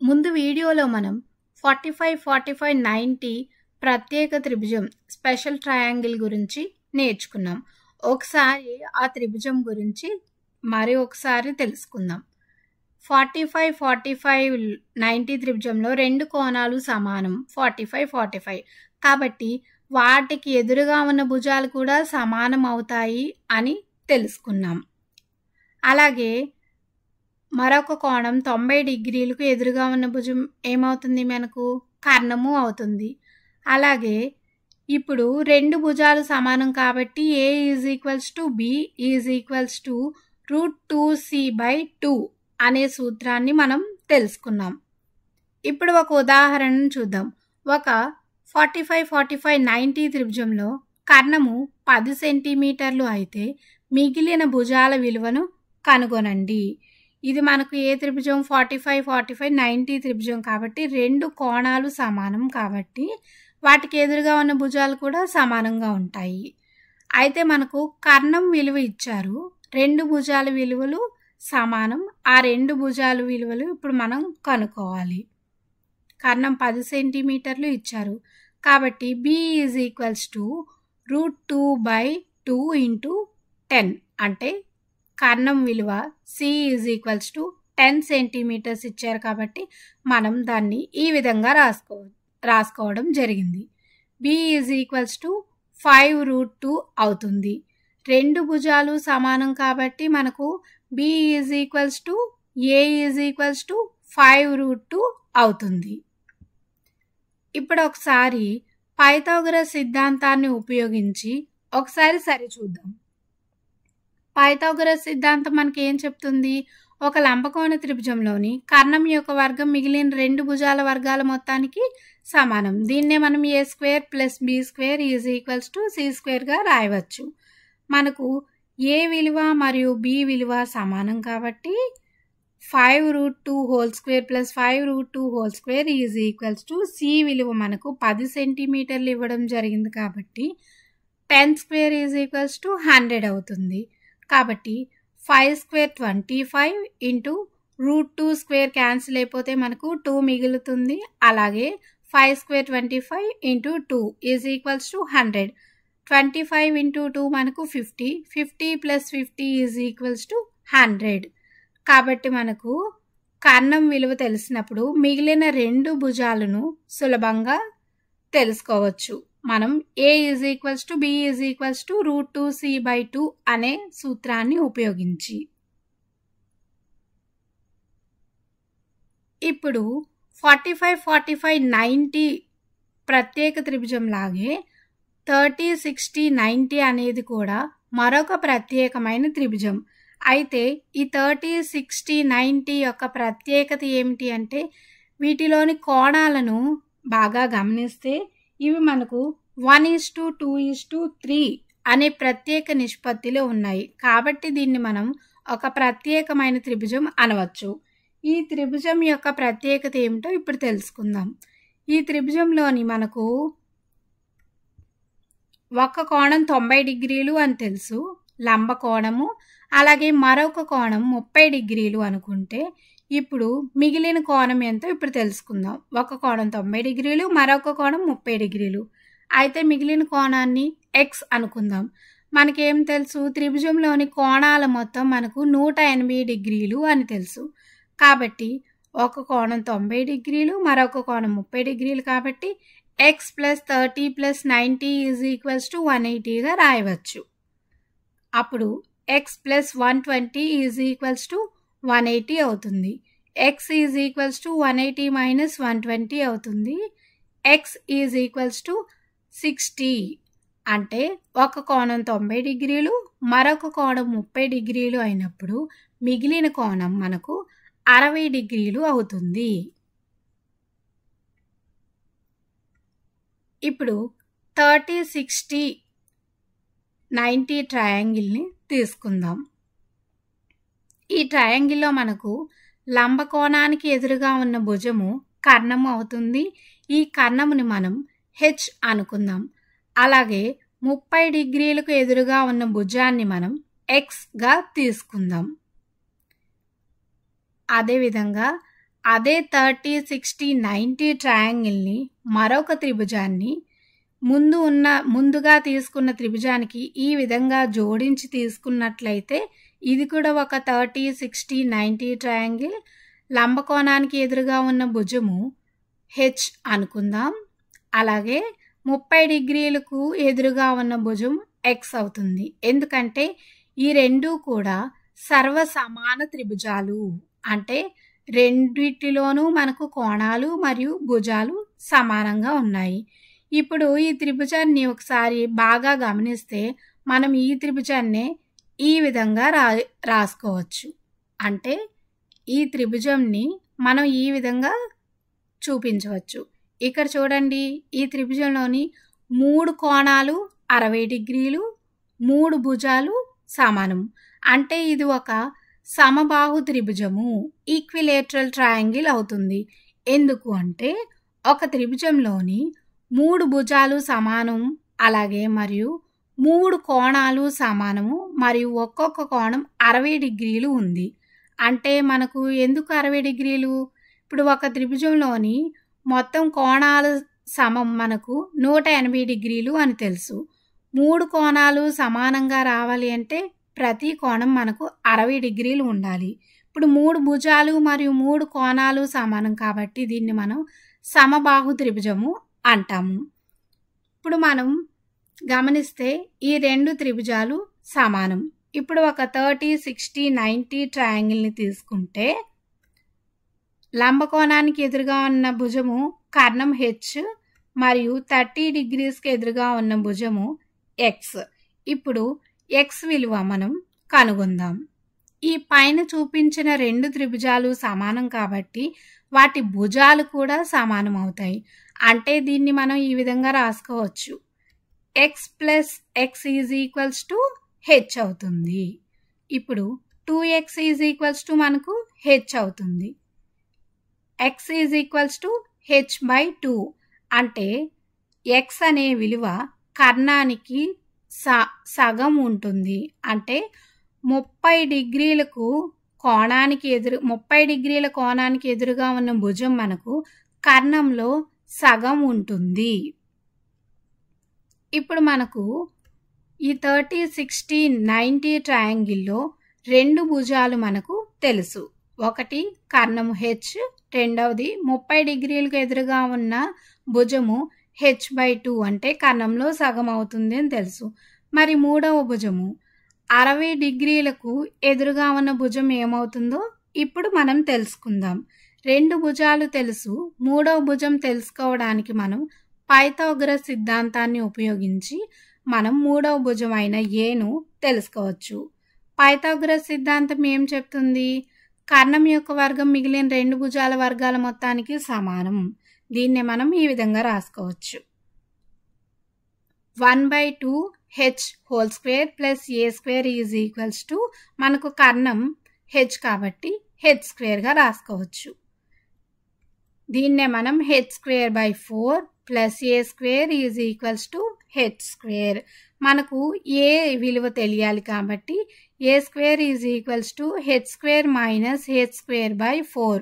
ముందు వీడియోలో మనం 45, 45, 90 ప్రత్యేక త్రిభుజం స్పెషల్ ట్రయాంగిల్ గురించి నేర్చుకున్నాం. ఒకసారి ఆ త్రిభుజం గురించి మరి ఒకసారి తెలుసుకుందాం. 45, 45, 90 త్రిభుజంలో రెండు కోణాలు సమానం 45, 45. కాబట్టి వాటికి ఎదురుగా ఉన్న భుజాలు కూడా సమానం అవుతాయి అని తెలుసుకున్నాం. అలాగే మరొక కోణం 90 డిగ్రీలకు ఎదురుగా ఉన్న భుజం ఏమవుతుంది, మనకు కర్ణము అవుతుంది. అలాగే ఇప్పుడు రెండు భుజాలు సమానం కాబట్టి A = B = √2c/2 అనే సూత్రాన్ని మనం తెలుసుకున్నాం. ఇప్పుడు ఒక ఉదాహరణను చూద్దాం. ఒక 45, 45, 90 త్రిభుజంలో కర్ణము 10 సెంటీమీటర్లు అయితే మిగిలిన భుజాల విలువను కనుగొనండి. ఇది మనకు ఏ త్రిభుజం? 45, 45, 90 త్రిభుజం కాబట్టి రెండు కోణాలు సమానం కాబట్టి వాటికి ఎదురుగా ఉన్న భుజాలు కూడా సమానంగా ఉంటాయి. అయితే మనకు కర్ణం విలువ ఇచ్చారు, రెండు భుజాల విలువలు సమానం. ఆ రెండు భుజాల విలువలు ఇప్పుడు మనం కనుక్కోవాలి. కర్ణం 10 సెంటీమీటర్లు ఇచ్చారు కాబట్టి B = √2/2 × 10 అంటే కర్ణం విలువ C = 10 సెంటీమీటర్స్ ఇచ్చారు కాబట్టి మనం దాన్ని ఈ విధంగా రాసుకోవడం జరిగింది. B = 5√2 అవుతుంది. రెండు భుజాలు సమానం కాబట్టి మనకు B = A = 5√2 అవుతుంది. ఇప్పుడు ఒకసారి పైథాగరస్ సిద్ధాంతాన్ని ఉపయోగించి ఒకసారి సరిచూద్దాం. పైథాగరస్ సిద్ధాంతం మనకి ఏం చెప్తుంది? ఒక లంబకోణ త్రిభుజంలోని కర్ణం యొక్క వర్గం మిగిలిన రెండు భుజాల వర్గాల మొత్తానికి సమానం. దీన్నే మనం A² + B² C² రాయవచ్చు. మనకు A విలువ మరియు B విలువ సమానం కాబట్టి 5√2² + 5√2² C విలువ మనకు 10 సెంటీమీటర్లు ఇవ్వడం జరిగింది కాబట్టి 10² = 100 అవుతుంది. కాబట్టి 5² 25 √2² క్యాన్సిల్ అయిపోతే మనకు 2 మిగులుతుంది. అలాగే 5² 25 × 2 = 100. 25 × 2 మనకు 50. 50 + 50 = 100. కాబట్టి మనకు కర్ణం విలువ తెలిసినప్పుడు మిగిలిన రెండు భుజాలను సులభంగా తెలుసుకోవచ్చు. మనం A = B = √2c/2 అనే సూత్రాన్ని ఉపయోగించి. ఇప్పుడు 45, 45, 90 ప్రత్యేక త్రిభుజం లాగే 30, 60, 90 అనేది కూడా మరొక ప్రత్యేకమైన త్రిభుజం. అయితే ఈ 30, 60, 90 యొక్క ప్రత్యేకత ఏమిటి అంటే వీటిలోని కోణాలను బాగా గమనిస్తే ఇవి మనకు 1:2:3 అనే ప్రత్యేక నిష్పత్తిలో ఉన్నాయి. కాబట్టి దీన్ని మనం ఒక ప్రత్యేకమైన త్రిభుజం అనవచ్చు. ఈ త్రిభుజం యొక్క ప్రత్యేకత ఏమిటో ఇప్పుడు తెలుసుకుందాం. ఈ త్రిభుజంలోని మనకు ఒక కోణం 90 డిగ్రీలు అని తెలుసు, లంబ కోణము. అలాగే మరొక కోణం 30 డిగ్రీలు అనుకుంటే ఇప్పుడు మిగిలిన కోణం ఎంతో ఇప్పుడు తెలుసుకుందాం. ఒక కోణం 90 డిగ్రీలు, మరొక కోణం 30 డిగ్రీలు. అయితే మిగిలిన కోణాన్ని X అనుకుందాం. మనకేం తెలుసు? త్రిభుజంలోని కోణాల మొత్తం మనకు 180 డిగ్రీలు అని తెలుసు. కాబట్టి ఒక కోణం 90 డిగ్రీలు, మరొక కోణం 30 డిగ్రీలు కాబట్టి X + 30 + 90 = 180గా రాయవచ్చు. అప్పుడు X + 120 = 180 అవుతుంది. X = 180 - 120 అవుతుంది. X = 60 అంటే ఒక కోణం 90 డిగ్రీలు, మరొక కోణం 30 డిగ్రీలు అయినప్పుడు మిగిలిన కోణం మనకు 60 డిగ్రీలు అవుతుంది. ఇప్పుడు 30, 60, 90 ట్రయాంగిల్ని తీసుకుందాం. ఈ ట్రయాంగిల్లో మనకు లంబ కోణానికి ఎదురుగా ఉన్న భుజము కర్ణము అవుతుంది. ఈ కర్ణముని మనం H అనుకుందాం. అలాగే 30 డిగ్రీలకు ఎదురుగా ఉన్న భుజాన్ని మనం Xగా తీసుకుందాం. అదేవిధంగా అదే 30, 60, 90 ట్రయాంగిల్ని మరొక త్రిభుజాన్ని ముందుగా తీసుకున్న త్రిభుజానికి ఈ విధంగా జోడించి తీసుకున్నట్లయితే ఇది కూడా ఒక 30, 60, 90 ట్రయాంగిల్. లంబకోణానికి ఎదురుగా ఉన్న భుజము హెచ్ అనుకుందాం. అలాగే 30 డిగ్రీలకు ఎదురుగా ఉన్న భుజం ఎక్స్ అవుతుంది. ఎందుకంటే ఈ రెండు కూడా సర్వసమాన త్రిభుజాలు, అంటే రెండిటిలోనూ మనకు కోణాలు మరియు భుజాలు సమానంగా ఉన్నాయి. ఇప్పుడు ఈ త్రిభుజాన్ని ఒకసారి బాగా గమనిస్తే మనం ఈ త్రిభుజాన్నే ఈ విధంగా రాసుకోవచ్చు. అంటే ఈ త్రిభుజంని మనం ఈ విధంగా చూపించవచ్చు. ఇక్కడ చూడండి, ఈ త్రిభుజంలోని 3 కోణాలు 60 డిగ్రీలు, 3 భుజాలు సమానం. అంటే ఇది ఒక సమబాహు త్రిభుజము, ఈక్విలేటరల్ ట్రయాంగిల్ అవుతుంది. ఎందుకు అంటే ఒక త్రిభుజంలోని 3 భుజాలు సమానం, అలాగే మరియు 3 కోణాలు సమానము, మరియు ఒక్కొక్క కోణం 60 డిగ్రీలు ఉంది. అంటే మనకు ఎందుకు 60 డిగ్రీలు? ఇప్పుడు ఒక త్రిభుజంలోని మొత్తం కోణాలు సమం మనకు 180 డిగ్రీలు అని తెలుసు. 3 కోణాలు సమానంగా రావాలి అంటే ప్రతి కోణం మనకు 60 డిగ్రీలు ఉండాలి. ఇప్పుడు 3 భుజాలు మరియు 3 కోణాలు సమానం కాబట్టి దీన్ని మనం సమబాహు త్రిభుజము అంటాము. ఇప్పుడు మనం గమనిస్తే ఈ రెండు త్రిభుజాలు సమానం. ఇప్పుడు ఒక 30, 60, 90 ట్రయాంగిల్ని తీసుకుంటే లంబకోణానికి ఎదురుగా ఉన్న భుజము కర్ణం హెచ్ మరియు 30 డిగ్రీస్కి ఎదురుగా ఉన్న భుజము ఎక్స్. ఇప్పుడు ఎక్స్ విలువ మనం కనుగొందాం. ఈ పైన చూపించిన రెండు త్రిభుజాలు సమానం కాబట్టి వాటి భుజాలు కూడా సమానం అవుతాయి. అంటే దీన్ని మనం ఈ విధంగా రాసుకోవచ్చు. X plus X is equals to H అవుతుంది. ఇప్పుడు 2x ఈజ్ ఈక్వల్స్ టు మనకు హెచ్ అవుతుంది. X is equals to H by 2 అంటే ఎక్స్ అనే విలువ కర్ణానికి సగం ఉంటుంది. అంటే 30 డిగ్రీల కోణానికి ఎదురుగా ఉన్న భుజం మనకు కర్ణంలో సగం ఉంటుంది. ఇప్పుడు మనకు ఈ 30, 60, 90 ట్రయాంగిల్లో రెండు భుజాలు మనకు తెలుసు. ఒకటి కర్ణము హెచ్, రెండవది 30 డిగ్రీలకు ఎదురుగా ఉన్న భుజము హెచ్ బై 2 అంటే కర్ణంలో సగం అవుతుంది అని తెలుసు. మరి మూడవ భుజము 60 డిగ్రీలకు ఎదురుగా ఉన్న భుజం ఏమవుతుందో ఇప్పుడు మనం తెలుసుకుందాం. రెండు భుజాలు తెలుసు, మూడవ భుజం తెలుసుకోవడానికి మనం పైథాగరస్ సిద్ధాంతాన్ని ఉపయోగించి మనం మూడవ భుజం అయిన ఏను తెలుసుకోవచ్చు. పైథాగరస్ సిద్ధాంతం ఏం చెప్తుంది? కర్ణం యొక్క వర్గం మిగిలిన రెండు భుజాల వర్గాల మొత్తానికి సమానం. దీన్నే మనం ఈ విధంగా రాసుకోవచ్చు. 1/2 H whole square plus A square is equals to మనకు కర్ణం హెచ్ కాబట్టి హెచ్ స్క్వేర్గా రాసుకోవచ్చు. దీన్నే మనం H square by 4 plus A square is equals to H square. మనకు ఏ విలువ తెలియాలి కాబట్టి A square is equals to H square minus H square by 4.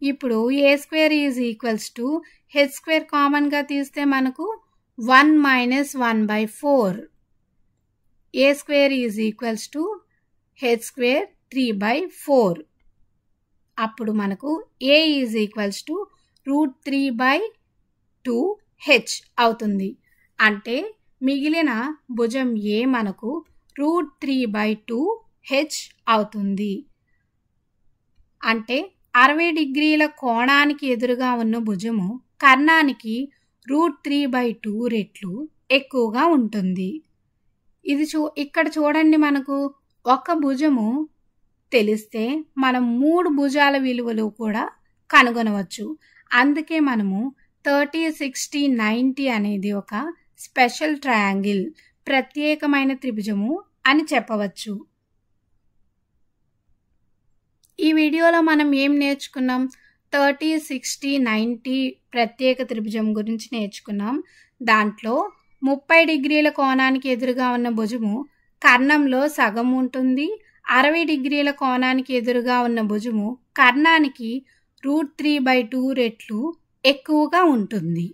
ఇప్పుడు A square is equals to H square కామన్గా తీస్తే మనకు 1 minus 1/4. A square is equals to H square 3/4. అప్పుడు మనకు ఏ ఈజ్ ఈక్వల్స్ టు √3/2 హెచ్ అవుతుంది. అంటే మిగిలిన భుజం ఏ మనకు √3/2 హెచ్ అవుతుంది. అంటే 60 డిగ్రీల కోణానికి ఎదురుగా ఉన్న భుజము కర్ణానికి √3/2 రెట్లు ఎక్కువగా ఉంటుంది. ఇక్కడ చూడండి, మనకు ఒక భుజము తెలిస్తే మనం 3 భుజాల విలువలు కూడా కనుగొనవచ్చు. అందుకే మనము 30, 60, 90 అనేది ఒక స్పెషల్ ట్రయాంగిల్, ప్రత్యేకమైన త్రిభుజము అని చెప్పవచ్చు. ఈ వీడియోలో మనం ఏం నేర్చుకున్నాం? 30, 60, 90 ప్రత్యేక త్రిభుజం గురించి నేర్చుకున్నాం. దాంట్లో 30 డిగ్రీల కోణానికి ఎదురుగా ఉన్న భుజము కర్ణంలో సగం ఉంటుంది. 60 డిగ్రీల కోణానికి ఎదురుగా ఉన్న భుజము కర్ణానికి √3/2 రెట్లు ఎక్కువగా ఉంటుంది.